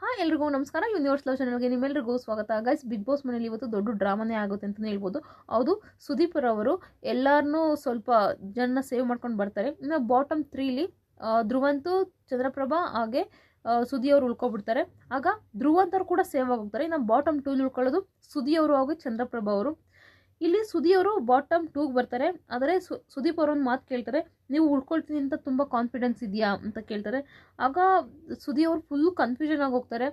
Hi ಎಲ್ರಿಗೂ ನಮಸ್ಕಾರ. Universe love ಚಾನಲ್ಗೆ ನಿಮ್ಮೆಲ್ಲರಿಗೂ ಸ್ವಾಗತ. ಗೈಸ್, ಬಿಗ್ ಬಾಸ್ ಮನೇಲಿ ಇವತ್ತು ದೊಡ್ಡ ಡ್ರಾಮಾನೇ ಆಗುತ್ತೆ ಅಂತಲೇ ಹೇಳ್ಬೋದು. ಹೌದು, ಸುದೀಪ್ ಅವರು ಎಲ್ಲರನ್ನೂ ಸ್ವಲ್ಪ ಜನ ಸೇವ್ ಮಾಡ್ಕೊಂಡು ಬರ್ತಾರೆ. ಇನ್ನು ಬಾಟಮ್ 3ಲಿ ಧ್ರುವಂತು, ಚಂದ್ರಪ್ರಭಾ ಹಾಗೆ ಸುದಿ ಅವರು ಉಳ್ಕೊಬಿಡ್ತಾರೆ. ಆಗ ಧ್ರುವಂತರು ಕೂಡ ಸೇವ್ ಆಗೋಗ್ತಾರೆ. ಇನ್ನು ಬಾಟಮ್ 2ಲಿ ಉಳ್ಕೊಳ್ಳೋದು ಸುದಿ ಅವರು ಹಾಗೂ ಚಂದ್ರಪ್ರಭಾ ಅವರು. ಇಲ್ಲಿ ಸುದಿ ಅವರು ಬಾಟಮ್ 2ಗೆ ಬರ್ತಾರೆ. ಆದರೆ ಸುದೀಪ್ ಅವರು ಒಂದು ಮಾತು ಕೇಳ್ತಾರೆ, ನೀವು ಉಳ್ಕೊಳ್ತೀನಿ ಅಂತ ತುಂಬ ಕಾನ್ಫಿಡೆನ್ಸ್ ಇದೆಯಾ ಅಂತ ಕೇಳ್ತಾರೆ. ಆಗ ಸುದಿ ಅವರು ಫುಲ್ ಕನ್ಫ್ಯೂಷನ್ ಆಗಿ ಹೋಗ್ತಾರೆ.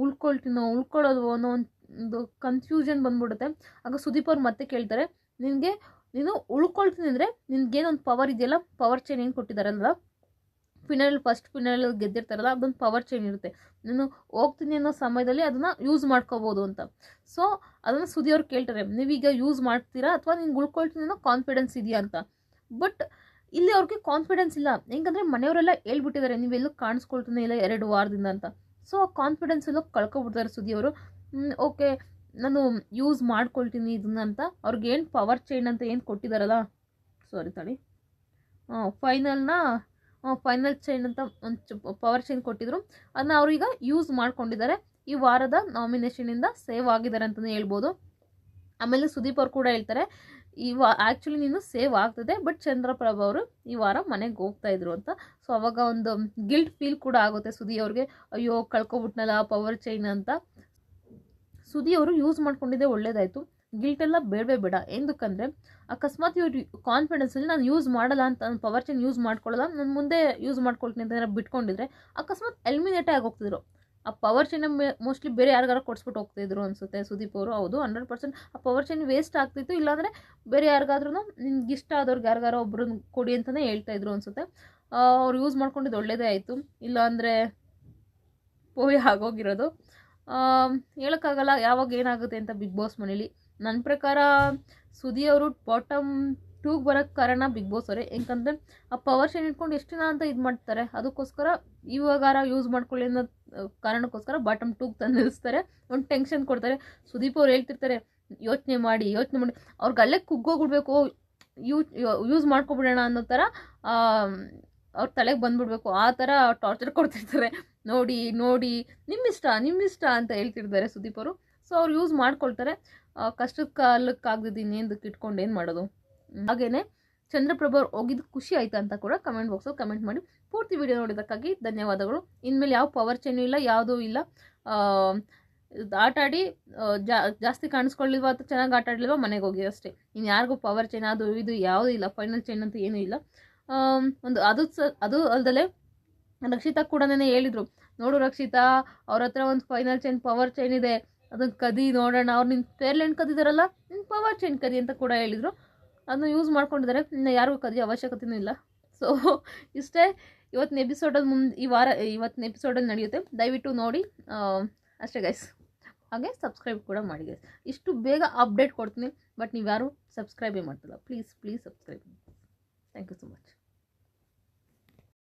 ಉಳ್ಕೊಳ್ಳೋದು ಅನ್ನೋ ಒಂದು ಕನ್ಫ್ಯೂಷನ್ ಬಂದ್ಬಿಡುತ್ತೆ. ಆಗ ಸುದೀಪ್ ಅವ್ರು ಮತ್ತೆ ಕೇಳ್ತಾರೆ, ನೀನು ಉಳ್ಕೊಳ್ತೀನಿ ಅಂದರೆ ನಿನ್ಗೇನೊಂದು ಪವರ್ ಇದೆಯಲ್ಲ, ಪವರ್ ಚೈನ್ ಏನು ಕೊಟ್ಟಿದ್ದಾರಲ್ಲ, ಫಸ್ಟ್ ಫಿನಾಲ್ ಗೆದ್ದಿರ್ತಾರಲ್ಲ, ಅದೊಂದು ಪವರ್ ಚೈನ್ ಇರುತ್ತೆ, ನೀನು ಹೋಗ್ತೀನಿ ಅನ್ನೋ ಸಮಯದಲ್ಲಿ ಅದನ್ನು ಯೂಸ್ ಮಾಡ್ಕೋಬೋದು ಅಂತ. ಸೊ ಅದನ್ನು ಸುದಿ ಅವ್ರು ಕೇಳ್ತಾರೆ, ನೀವೀಗ ಯೂಸ್ ಮಾಡ್ತೀರಾ ಅಥವಾ ನಿನ್ಗೆ ಉಳ್ಕೊಳ್ತೀನಿ ಅನ್ನೋ ಕಾನ್ಫಿಡೆನ್ಸ್ ಇದೆಯಾ ಅಂತ. ಬಟ್ ಇಲ್ಲಿ ಅವ್ರಿಗೆ ಕಾನ್ಫಿಡೆನ್ಸ್ ಇಲ್ಲ. ಹೆಂಗಂದರೆ ಮನೆಯವರೆಲ್ಲ ಹೇಳ್ಬಿಟ್ಟಿದ್ದಾರೆ, ನೀವೆಲ್ಲೂ ಕಾಣಿಸ್ಕೊಳ್ತಾನೆ ಇಲ್ಲ 2 ವಾರದಿಂದ ಅಂತ. ಸೊ ಆ ಕಾನ್ಫಿಡೆನ್ಸ್ ಎಲ್ಲ ಕಳ್ಕೊಬಿಡ್ತಾರೆ ಸುದಿ ಅವರು. ಓಕೆ, ನಾನು ಯೂಸ್ ಮಾಡ್ಕೊಳ್ತೀನಿ ಇದನ್ನ ಅಂತ. ಅವ್ರಿಗೆ ಏನು ಪವರ್ ಚೈನ್ ಅಂತ ಏನು ಕೊಟ್ಟಿದ್ದಾರಲ್ಲ, ಫೈನಲ್ ಚೈನ್ ಅಂತ ಒಂದು ಪವರ್ ಚೈನ್ ಕೊಟ್ಟಿದ್ರು, ಅದನ್ನ ಅವ್ರೀಗ ಯೂಸ್ ಮಾಡ್ಕೊಂಡಿದ್ದಾರೆ. ಈ ವಾರದ ನಾಮಿನೇಷನಿಂದ ಸೇವ್ ಆಗಿದ್ದಾರೆ ಅಂತಲೇ ಹೇಳ್ಬೋದು. ಆಮೇಲೆ ಸುದೀಪ್ ಅವ್ರು ಕೂಡ ಹೇಳ್ತಾರೆ, ಆ್ಯಕ್ಚುಲಿ ನೀನು ಸೇವ್ ಆಗ್ತದೆ, ಬಟ್ ಚಂದ್ರಪ್ರಭಾ ಅವರು ಈ ವಾರ ಮನೆಗೆ ಹೋಗ್ತಾ ಇದ್ರು ಅಂತ. ಸೊ ಅವಾಗ ಒಂದು ಗಿಲ್ಟ್ ಫೀಲ್ ಕೂಡ ಆಗುತ್ತೆ ಸುದಿ ಅವ್ರಿಗೆ, ಅಯ್ಯೋ ಕಳ್ಕೊಬಿಟ್ನಲ್ಲ ಪವರ್ ಚೈನ್ ಅಂತ. ಸುದಿ ಅವರು ಯೂಸ್ ಮಾಡ್ಕೊಂಡಿದ್ದೆ ಒಳ್ಳೇದಾಯಿತು, ಗಿಲ್ಟೆಲ್ಲ ಬೇಡ. ఎందుకంದರೆ ಅಕಸ್ಮಾತ್ ಇವ್ರು ಕಾನ್ಫಿಡೆನ್ಸಲ್ಲಿ ನಾನು ಯೂಸ್ ಮಾಡಲ್ಲ ಅಂತ, ನಾನು ಪವರ್ ಚೈನ್ ಯೂಸ್ ಮಾಡ್ಕೊಳ್ಳಲ್ಲ, ನಾನು ಮುಂದೆ ಯೂಸ್ ಮಾಡ್ಕೊಳ್ತೀನಿ ಅಂತ ಬಿಟ್ಕೊಂಡಿದ್ರೆ ಅಕಸ್ಮಾತ್ ಎಲಿಮಿನೇಟೇ ಆಗೋಗ್ತಿದ್ರು. ಆ ಪವರ್ ಚೈನ್ ಮೋಸ್ಟ್ಲಿ ಬೇರೆ ಯಾರಿಗಾರ ಕೊಡಿಸ್ಬಿಟ್ಟು ಹೋಗ್ತಿದ್ರು ಅನಿಸುತ್ತೆ ಸುದೀಪ್ ಅವರು. ಹೌದು, 100% ಆ ಪವರ್ ಚೈನ್ ವೇಸ್ಟ್ ಆಗ್ತಿತ್ತು. ಇಲ್ಲಾಂದರೆ ಬೇರೆ ಯಾರಿಗಾದ್ರೂ ನಿನ್ಗೆ ಇಷ್ಟ ಆದವ್ರಿಗೆ ಯಾರಿಗಾರ ಒಬ್ರನ್ನ ಕೊಡಿ ಅಂತಲೇ ಹೇಳ್ತಾಯಿದ್ರು ಅನಿಸುತ್ತೆ. ಅವ್ರು ಯೂಸ್ ಮಾಡ್ಕೊಂಡಿದ್ದು ಒಳ್ಳೇದೇ ಆಯಿತು, ಇಲ್ಲಾಂದರೆ ಪೋಯಿ ಆಗೋಗಿರೋದು. ಹೇಳೋಕ್ಕಾಗಲ್ಲ ಯಾವಾಗ ಏನಾಗುತ್ತೆ ಅಂತ ಬಿಗ್ ಬಾಸ್ ಮನೇಲಿ. ನನ್ನ ಪ್ರಕಾರ ಸುದಿ ಅವರು ಬಾಟಮ್ 2ಗೆ ಬರೋಕ್ಕೆ ಕಾರಣ ಬಿಗ್ ಬಾಸ್ ಅವರೇ. ಯಾಕಂದರೆ ಆ ಪವರ್ ಚೈನ್ ಇಟ್ಕೊಂಡು ಎಷ್ಟು ದಿನ ಅಂತ ಇದು ಮಾಡ್ತಾರೆ, ಅದಕ್ಕೋಸ್ಕರ ಇವಾಗಾರ ಯೂಸ್ ಮಾಡ್ಕೊಳ್ಳಿ ಅನ್ನೋ ಕಾರಣಕ್ಕೋಸ್ಕರ ಬಾಟಮ್ 2ಗೆ ತಂದು ನಿಲ್ಲಿಸ್ತಾರೆ. ಒಂದು ಟೆನ್ಷನ್ ಕೊಡ್ತಾರೆ. ಸುದೀಪ್ ಅವ್ರು ಹೇಳ್ತಿರ್ತಾರೆ, ಯೋಚನೆ ಮಾಡಿ ಅವ್ರಿಗೆ ಅಲ್ಲೇ ಕುಗ್ಗೋಗ್ಬಿಡ್ಬೇಕು, ಯೂಸ್ ಮಾಡ್ಕೊಬಿಡೋಣ ಅನ್ನೋ ಥರ ಅವ್ರ ತಲೆಗೆ ಬಂದುಬಿಡ್ಬೇಕು, ಆ ಥರ ಟಾರ್ಚರ್ ಕೊಡ್ತಿರ್ತಾರೆ. ನೋಡಿ ನಿಮ್ಮಿಷ್ಟ ಅಂತ ಹೇಳ್ತಿರ್ತಾರೆ ಸುದೀಪ್ ಅವರು. ಸೊ ಅವ್ರು ಯೂಸ್ ಮಾಡ್ಕೊಳ್ತಾರೆ. ಕಷ್ಟದ ಕಾಲಕ್ಕಾಗ್ದಿದ್ದು ಇನ್ನೇಂದಕ್ಕೆ ಇಟ್ಕೊಂಡು ಏನು ಮಾಡೋದು. ಹಾಗೇನೆ ಚಂದ್ರಪ್ರಭಾ ಅವ್ರು ಹೋಗಿದ್ದು ಖುಷಿ ಆಯ್ತಾ ಅಂತ ಕೂಡ ಕಮೆಂಟ್ ಬಾಕ್ಸಲ್ಲಿ ಕಮೆಂಟ್ ಮಾಡಿ. ಪೂರ್ತಿ ವಿಡಿಯೋ ನೋಡಿದ್ದಕ್ಕಾಗಿ ಧನ್ಯವಾದಗಳು. ಇನ್ಮೇಲೆ ಯಾವ ಪವರ್ ಚೈನು ಇಲ್ಲ, ಯಾವುದೂ ಇಲ್ಲ. ಆಟ ಆಡಿ ಜಾಸ್ತಿ ಕಾಣಿಸ್ಕೊಳ್ಳಿಲ್ವ ಅಥವಾ ಚೆನ್ನಾಗಿ ಆಟ ಆಡಲಿಲ್ವ ಮನೆಗೆ ಹೋಗಿ ಅಷ್ಟೇ. ಇನ್ನು ಯಾರಿಗೂ ಪವರ್ ಚೈನ್ ಅದು ಇದು ಯಾವುದೂ ಇಲ್ಲ, ಫೈನಲ್ ಚೈನ್ ಅಂತ ಏನೂ ಇಲ್ಲ. ಅದು ಅಲ್ಲದೆ ರಕ್ಷಿತಾ ಕೂಡ ಹೇಳಿದರು, ನೋಡು ರಕ್ಷಿತಾ, ಅವ್ರ ಹತ್ರ ಒಂದು ಫೈನಲ್ ಚೈನ್ ಪವರ್ ಚೈನ್ ಇದೆ, ಅದನ್ನು ಕದಿ ನೋಡೋಣ, ಅವ್ರು ನಿನ್ನ ಫೇರ್ಲೆಂಡ್ ಕದಿದಾರಲ್ಲ, ನಿನ್ನ ಪವರ್ ಚೈನ್ ಕದಿ ಅಂತ ಕೂಡ ಹೇಳಿದರು. ಅದನ್ನು ಯೂಸ್ ಮಾಡ್ಕೊಂಡಿದ್ದಾರೆ. ಇನ್ನು ಯಾರಿಗೂ ಕದಿಯೋ ಅವಶ್ಯಕತೆಯೂ ಇಲ್ಲ. ಸೊ ಇಷ್ಟೇ ಇವತ್ತಿನ ಎಪಿಸೋಡಲ್ಲಿ ಇವತ್ತಿನ ಎಪಿಸೋಡಲ್ಲಿ ನಡೆಯುತ್ತೆ. ದಯವಿಟ್ಟು ನೋಡಿ ಅಷ್ಟೇ ಗೈಸ್. ಹಾಗೆ ಸಬ್ಸ್ಕ್ರೈಬ್ ಕೂಡ ಮಾಡಿ ಗೈಸ್. ಇಷ್ಟು ಬೇಗ ಅಪ್ಡೇಟ್ ಕೊಡ್ತೀನಿ, ಬಟ್ ನೀವು ಯಾರು ಸಬ್ಸ್ಕ್ರೈಬೇ ಮಾಡ್ತಿಲ್ಲ. Please subscribe. Thank you so much.